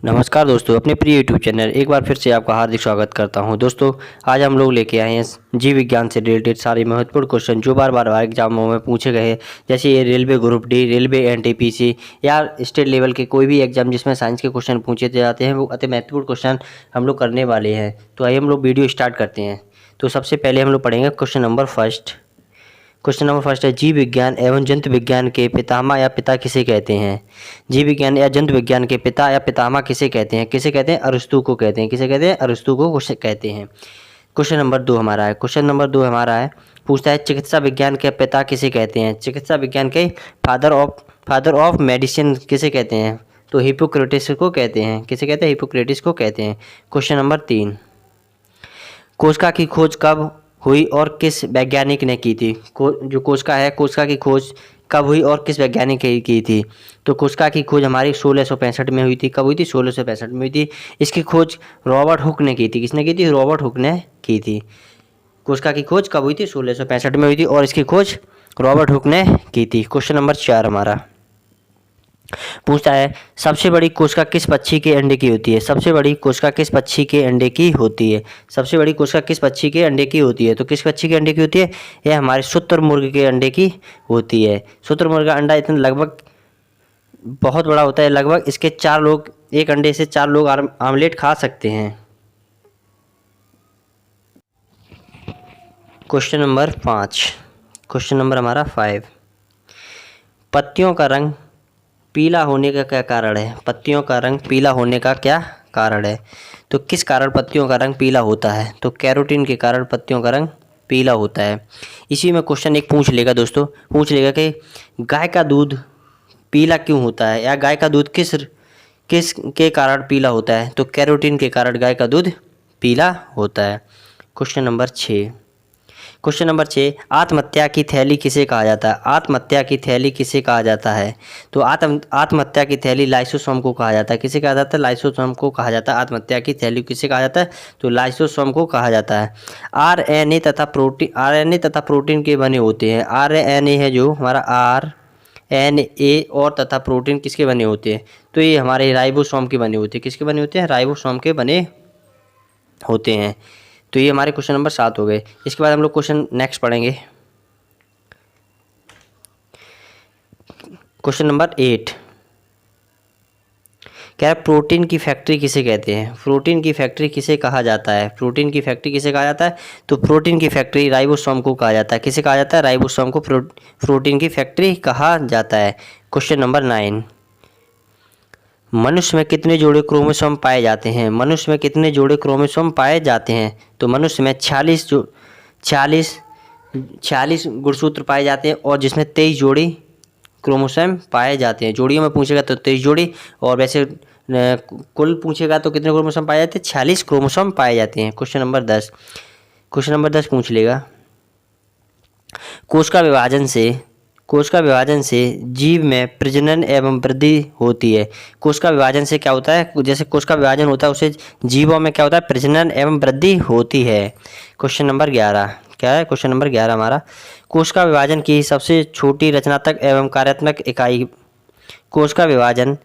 नमस्कार दोस्तों, अपने प्रिय यूट्यूब चैनल एक बार फिर से आपका हार्दिक स्वागत करता हूं। दोस्तों, आज हम लोग लेके आए हैं जीव विज्ञान से रिलेटेड सारे महत्वपूर्ण क्वेश्चन जो बार बार एग्जामों में पूछे गए हैं। जैसे ये railway group D, railway NTPC या स्टेट लेवल के कोई भी एग्जाम जिसमें साइंस के क्वेश्चन पूछे जाते हैं, वो अति महत्वपूर्ण क्वेश्चन हम लोग करने वाले हैं। तो आइए हम लोग वीडियो स्टार्ट करते हैं। तो सबसे पहले हम लोग पढ़ेंगे क्वेश्चन नंबर फर्स्ट है, जीव विज्ञान एवं जंतु विज्ञान के पितामह या पिता किसे कहते हैं? जीव विज्ञान या जंतु विज्ञान के पिता या पितामह किसे कहते हैं? किसे कहते हैं? अरस्तू को कहते हैं। किसे कहते हैं? अरस्तू को कहते हैं। क्वेश्चन नंबर दो हमारा है, पूछता है चिकित्सा विज्ञान के पिता किसे कहते हैं? चिकित्सा विज्ञान के फादर ऑफ मेडिसिन किसे कहते हैं? तो हिप्पोक्रेटिस को कहते हैं। किसे कहते हैं? हिप्पोक्रेटिस को कहते हैं। क्वेश्चन नंबर 3, कोशिका की खोज कब हुई और किस वैज्ञानिक ने की थी? जो कोशिका की खोज कब हुई और किस वैज्ञानिक ने की थी? तो कोशिका की खोज हमारी 1665 में हुई थी। कब हुई थी? 1665 में हुई थी। इसकी खोज रॉबर्ट हुक ने की थी। किसने की थी? रॉबर्ट हुक ने की थी। कोशिका की खोज कब हुई थी? 1665 में हुई थी और इसकी खोज रॉबर्ट हुक ने की थी। क्वेश्चन नंबर 4 हमारा पूछता है सबसे बड़ी कोशिका किस पक्षी के अंडे की होती है? सबसे बड़ी कोशिका किस पक्षी के अंडे की होती है? सबसे बड़ी कोशिका किस पक्षी के अंडे की होती है? तो किस पक्षी के अंडे की होती है? यह हमारे शुतुरमुर्ग के अंडे की होती है। शुतुरमुर्ग का अंडा इतना लगभग बहुत बड़ा होता है, लगभग इसके 4 लोग, एक अंडे से 4 लोग आमलेट खा सकते हैं। क्वेश्चन नंबर 5, क्वेश्चन नंबर हमारा 5, पत्तियों का रंग पीला होने का क्या कारण है? पत्तियों का रंग पीला होने का क्या कारण है? तो किस कारण पत्तियों का रंग पीला होता है? तो कैरोटीन के कारण पत्तियों का रंग पीला होता है। इसी में क्वेश्चन एक पूछ लेगा दोस्तों, पूछ लेगा कि गाय का दूध पीला क्यों होता है, या गाय का दूध किस के कारण पीला होता है? तो कैरोटीन के कारण गाय का दूध पीला होता है। क्वेश्चन नंबर 6, आत्महत्या की थैली किसे कहा जाता है? आत्महत्या की थैली किसे कहा जाता है? तो आत्महत्या की थैली लाइसोसोम को कहा जाता है। किसे कहा जाता है? लाइसोसोम को कहा जाता है। आत्महत्या की थैली किसे कहा जाता है? तो लाइसोसोम को कहा जाता है। आरएनए तथा प्रोटीन के बने होते हैं। आरएनए है जो हमारा आरएनए और तथा प्रोटीन किसके बने होते हैं? तो ये हमारे राइबोसोम के बने होते हैं। किसके बने होते हैं? राइबोसोम के बने होते हैं। तो ये हमारे क्वेश्चन नंबर 7 हो गए। इसके बाद हम लोग क्वेश्चन नेक्स्ट पढ़ेंगे, क्वेश्चन नंबर 8, क्या प्रोटीन की फैक्ट्री किसे कहते हैं? प्रोटीन की फैक्ट्री किसे कहा जाता है? प्रोटीन की फैक्ट्री किसे कहा जाता है? तो प्रोटीन की फैक्ट्री राइबोसोम को कहा जाता है। किसे कहा जाता है? राइबोसोम को प्रोटीन की फैक्ट्री कहा जाता है। क्वेश्चन नंबर 9, मनुष्य में कितने जोड़े क्रोमोसोम पाए जाते हैं? मनुष्य में कितने जोड़े क्रोमोसोम पाए जाते हैं? तो मनुष्य में 46 गुणसूत्र पाए जाते हैं और जिसमें 23 जोड़ी क्रोमोसोम पाए जाते हैं। जोड़ियों में पूछेगा तो 23 जोड़ी, और वैसे कुल पूछेगा तो कितने क्रोमोसोम पाए जाते हैं? 46 क्रोमोसोम पाए जाते हैं। क्वेश्चन नंबर 10 पूछ लेगा, कोश का विभाजन से जीव में प्रजनन एवं वृद्धि होती है। कोश का विभाजन से क्या होता है? जैसे कोश का विभाजन होता है उससे जीवों में क्या होता है? प्रजनन एवं वृद्धि होती है। क्वेश्चन नंबर 11 क्या है? क्वेश्चन नंबर 11 हमारा, कोश का विभाजन की सबसे छोटी रचनात्मक एवं कार्यात्मक इकाई। कोश का विभाजन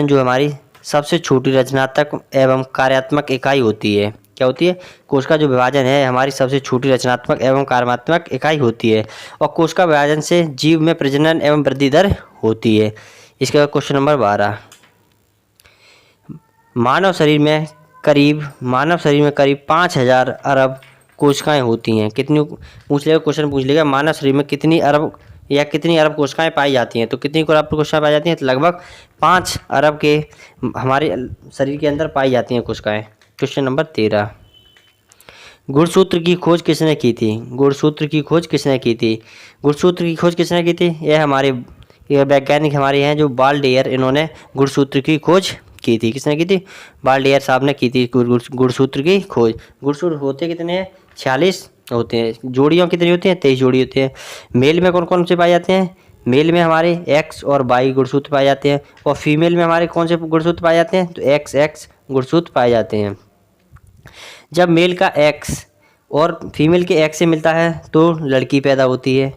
जो हमारी सबसे छोटी रचनात्मक एवं कार्यात्मक इकाई होती है। क्या होती है? कोश का जो विभाजन है हमारी सबसे छोटी रचनात्मक एवं कार्यात्मक इकाई होती है, और कोश का विभाजन से जीव में प्रजनन एवं वृद्धि दर होती है। इसके बाद क्वेश्चन नंबर 12, मानव शरीर में करीब 5000 अरब कोशिकाएं होती हैं। कितनी पूछ लेगा? क्वेश्चन पूछ लेगा मानव शरीर में कितनी अरब कोशिकाएं पाई जाती हैं। तो कितनी अरब कोशिकाएं पाई जाती हैं? तो लगभग 5 अरब के हमारे शरीर के अंदर पाई जाती हैं कोशिकाएं। क्वेश्चन नंबर 13, गुणसूत्र की खोज किसने की थी? यह वैज्ञानिक हमारे हैं जो बाल्डेयर, इन्होंने गुणसूत्र की खोज की थी। किसने की थी? बाल्डेयर साहब ने की थी गुणसूत्र की खोज। गुणसूत्र होते कितने हैं? 46 होते हैं। जोड़ियों कितनी होती हैं? 23 जोड़ी होती हैं। मेल में कौन कौन से पाए जाते हैं? मेल में हमारे X और Y गुणसूत्र पाए जाते हैं, और फीमेल में हमारे कौन से गुणसूत्र पाए जाते हैं? तो XX गुणसूत्र पाए जाते हैं। जब मेल का X और फीमेल के X से मिलता है तो लड़की पैदा होती है,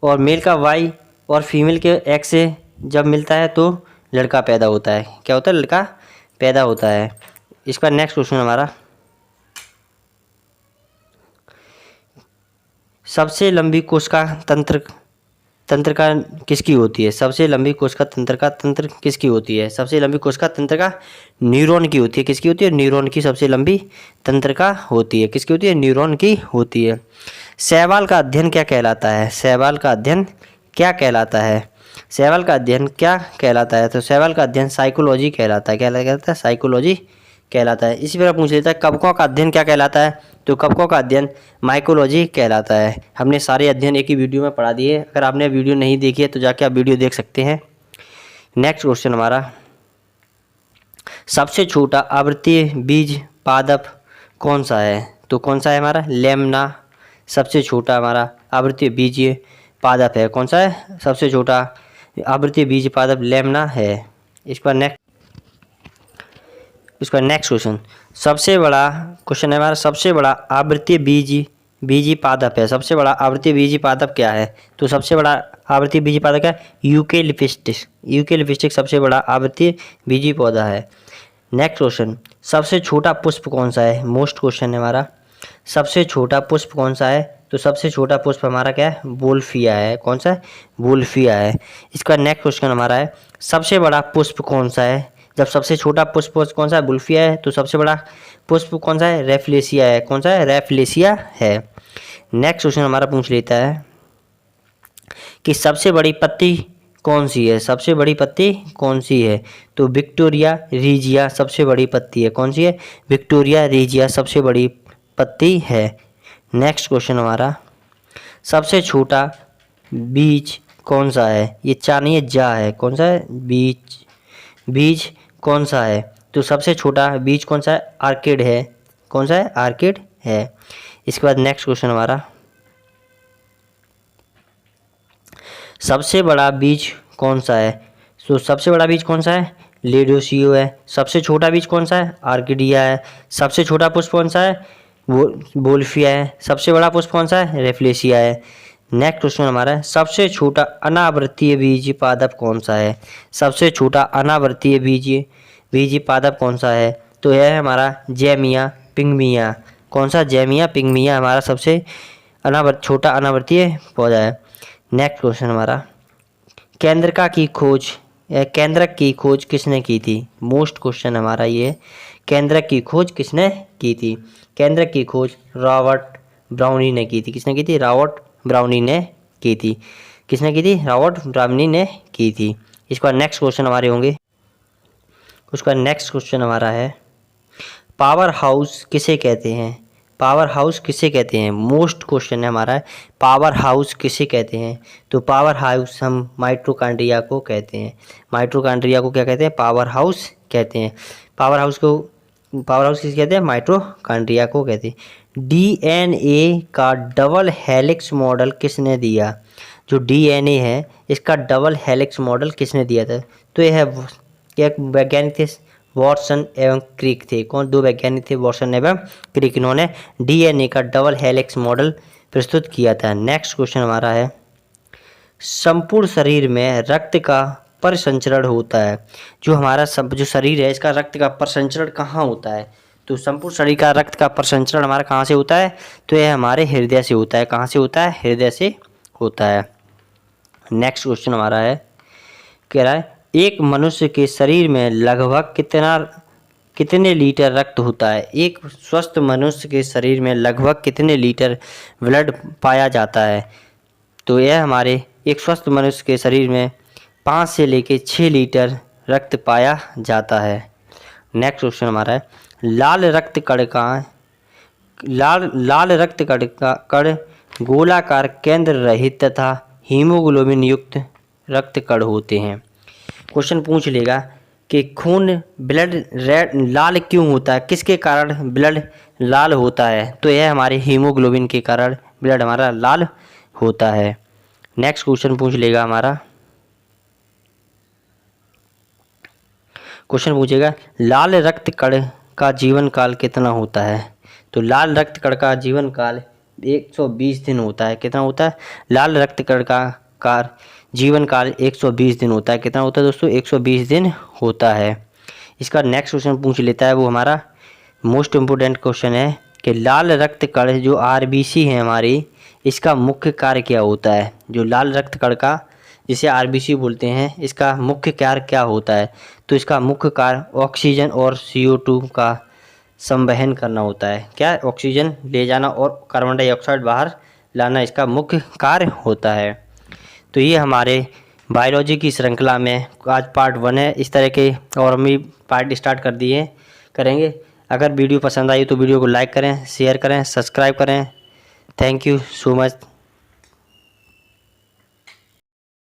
और मेल का Y और फीमेल के X से जब मिलता है तो लड़का पैदा होता है। क्या होता है? लड़का पैदा होता है। इसका नेक्स्ट क्वेश्चन हमारा, सबसे लंबी कोशिका तंत्रिका किसकी होती है? सबसे लंबी कोशिका तंत्रिका तंत्र किसकी होती है? सबसे लंबी कोशिका तंत्रिका न्यूरॉन की होती है। किसकी होती है? न्यूरॉन की सबसे लंबी तंत्रिका होती है। किसकी होती है? न्यूरॉन की होती है। शैवाल का अध्ययन क्या कहलाता है? शैवाल का अध्ययन क्या कहलाता है? शैवाल का अध्ययन क्या कहलाता है? तो शैवाल का अध्ययन साइकोलॉजी कहलाता है। क्या कहलाता है? साइकोलॉजी कहलाता है। इसी तरह पूछ लेता है कवकों का अध्ययन क्या कहलाता है? तो कवकों का अध्ययन माइकोलॉजी कहलाता है। हमने सारे अध्ययन एक ही वीडियो में पढ़ा दिए। अगर आपने वीडियो नहीं देखी है तो जाके आप वीडियो देख सकते हैं। नेक्स्ट क्वेश्चन हमारा, सबसे छोटा आवृत्तीय बीज पादप कौन सा है? तो कौन सा है हमारा? लेमना सबसे छोटा हमारा आवृत्तीय बीज पादप है। कौन सा है? सबसे छोटा आवृत्तीय बीज पादप लेमना है। इसका नेक्स्ट क्वेश्चन, सबसे बड़ा क्वेश्चन है हमारा, सबसे बड़ा आवृत्तीय बीजी पादप है। सबसे बड़ा आवृत्तीय बीजी पादप क्या है? तो सबसे बड़ा आवृत्तीय बीजी पादप क्या है? यूकेलिप्टिस। यूकेलिप्टिस सबसे बड़ा आवृत्तीय बीजी पौधा है। नेक्स्ट क्वेश्चन, सबसे छोटा पुष्प कौन सा है? मोस्ट क्वेश्चन है हमारा, सबसे छोटा पुष्प कौन सा है? तो सबसे छोटा पुष्प हमारा क्या है? वोल्फिया है। कौन सा है? वोल्फिया है। इसका नेक्स्ट क्वेश्चन हमारा है, सबसे बड़ा पुष्प कौन सा है? जब सबसे छोटा पुष्प कौन सा है? वुल्फिया है। तो सबसे बड़ा पुष्प कौन सा है? रेफ्लेसिया है। कौन सा है? रेफ्लेसिया है। नेक्स्ट क्वेश्चन हमारा पूछ लेता है कि सबसे बड़ी पत्ती कौन सी है? सबसे बड़ी पत्ती कौन सी है? तो विक्टोरिया रीजिया सबसे बड़ी पत्ती है। कौन सी है? विक्टोरिया रीजिया सबसे बड़ी पत्ती है। नेक्स्ट क्वेश्चन हमारा, सबसे छोटा बीज कौन सा है? ये चानिए जा है। कौन सा है? बीज कौन सा है? तो सबसे छोटा बीज कौन सा है? आर्किड है। कौन सा है? आर्किड है। इसके बाद नेक्स्ट क्वेश्चन हमारा, सबसे बड़ा बीज कौन सा है? तो सबसे बड़ा बीज कौन सा है? लेडोसियो है। सबसे छोटा बीज कौन सा है? आर्किडिया है। सबसे छोटा पुष्प कौन सा है? वोल्फिया है। सबसे बड़ा पुष्प कौन सा है? रेफ्लेसिया है। नेक्स्ट क्वेश्चन हमारा है, सबसे छोटा अनावृतीय बीज पादप कौन सा है? सबसे छोटा अनावृतीय बीज पादप कौन सा है? तो यह है हमारा जेमिया पिंगमिया। कौन सा? जेमिया पिंगमिया हमारा सबसे छोटा अनावृतीय पौधा है। नेक्स्ट क्वेश्चन हमारा, केंद्रक की खोज किसने की थी? मोस्ट क्वेश्चन हमारा ये, केंद्रक की खोज किसने की थी? केंद्रक की खोज रॉबर्ट ब्राउनी ने की थी। किसने की थी? रॉबर्ट ब्राउनी ने की थी। किसने की थी? रॉबर्ट ब्राउनी ने की थी। इसका नेक्स्ट क्वेश्चन हमारे होंगे, उसका नेक्स्ट क्वेश्चन हमारा है, पावर हाउस किसे कहते हैं? पावर हाउस किसे कहते हैं? मोस्ट क्वेश्चन है हमारा, पावर हाउस किसे कहते हैं? तो पावर हाउस हम माइटोकॉन्ड्रिया को कहते हैं। माइटोकॉन्ड्रिया को क्या कहते हैं? पावर हाउस कहते हैं। पावर हाउस किसे कहते हैं? माइटोकॉन्ड्रिया को कहते हैं। डीएनए का डबल हेलिक्स मॉडल किसने दिया? जो डीएनए है इसका डबल हेलिक्स मॉडल किसने दिया था? तो यह एक वैज्ञानिक थे, वॉटसन एवं क्रिक थे। कौन? दो वैज्ञानिक थे, वॉटसन एवं क्रिक। इन्होंने डीएनए का डबल हेलिक्स मॉडल प्रस्तुत किया था। नेक्स्ट क्वेश्चन हमारा है, संपूर्ण शरीर में रक्त का परिसंचरण होता है। जो हमारा जो शरीर है इसका रक्त का परिसंचरण कहाँ होता है? तो संपूर्ण शरीर का रक्त का परिसंचरण हमारा कहाँ से होता है? तो यह हमारे हृदय से होता है। कहाँ से होता है? हृदय से होता है। नेक्स्ट क्वेश्चन हमारा है, कह रहा है एक मनुष्य के शरीर में लगभग कितने लीटर रक्त होता है? एक स्वस्थ मनुष्य के शरीर में लगभग कितने लीटर ब्लड पाया जाता है? तो यह हमारे एक स्वस्थ मनुष्य के शरीर में 5 से लेकर 6 लीटर रक्त पाया जाता है। नेक्स्ट क्वेश्चन हमारा है, लाल रक्त कण गोलाकार केंद्र रहित तथा हीमोग्लोबिन युक्त रक्त कण होते हैं। क्वेश्चन पूछ लेगा कि खून ब्लड रेड लाल क्यों होता है? किसके कारण ब्लड लाल होता है? तो यह हमारे हीमोग्लोबिन के कारण ब्लड हमारा लाल होता है। नेक्स्ट क्वेश्चन पूछ लेगा हमारा, क्वेश्चन पूछेगा लाल रक्त कण का जीवन काल कितना होता है? तो लाल रक्त कण का जीवन काल 120 दिन होता है। कितना होता है? लाल रक्त कण का जीवन काल 120 दिन होता है। कितना होता है दोस्तों? 120 दिन होता है। इसका नेक्स्ट क्वेश्चन पूछ लेता है, वो हमारा मोस्ट इम्पोर्टेंट क्वेश्चन है कि लाल रक्त कण जो आरबीसी है हमारी, इसका मुख्य कार्य क्या होता है। जो लाल रक्त कण का, जिसे आरबीसी बोलते हैं, इसका मुख्य कार्य क्या होता है। तो इसका मुख्य कार्य ऑक्सीजन और CO2 का संवहन करना होता है। क्या, ऑक्सीजन ले जाना और कार्बन डाइऑक्साइड बाहर लाना इसका मुख्य कार्य होता है। तो ये हमारे बायोलॉजी की श्रृंखला में आज पार्ट 1 है। इस तरह के और हम भी पार्ट स्टार्ट कर दिए करेंगे। अगर वीडियो पसंद आई तो वीडियो को लाइक करें, शेयर करें, सब्सक्राइब करें। Thank you so much.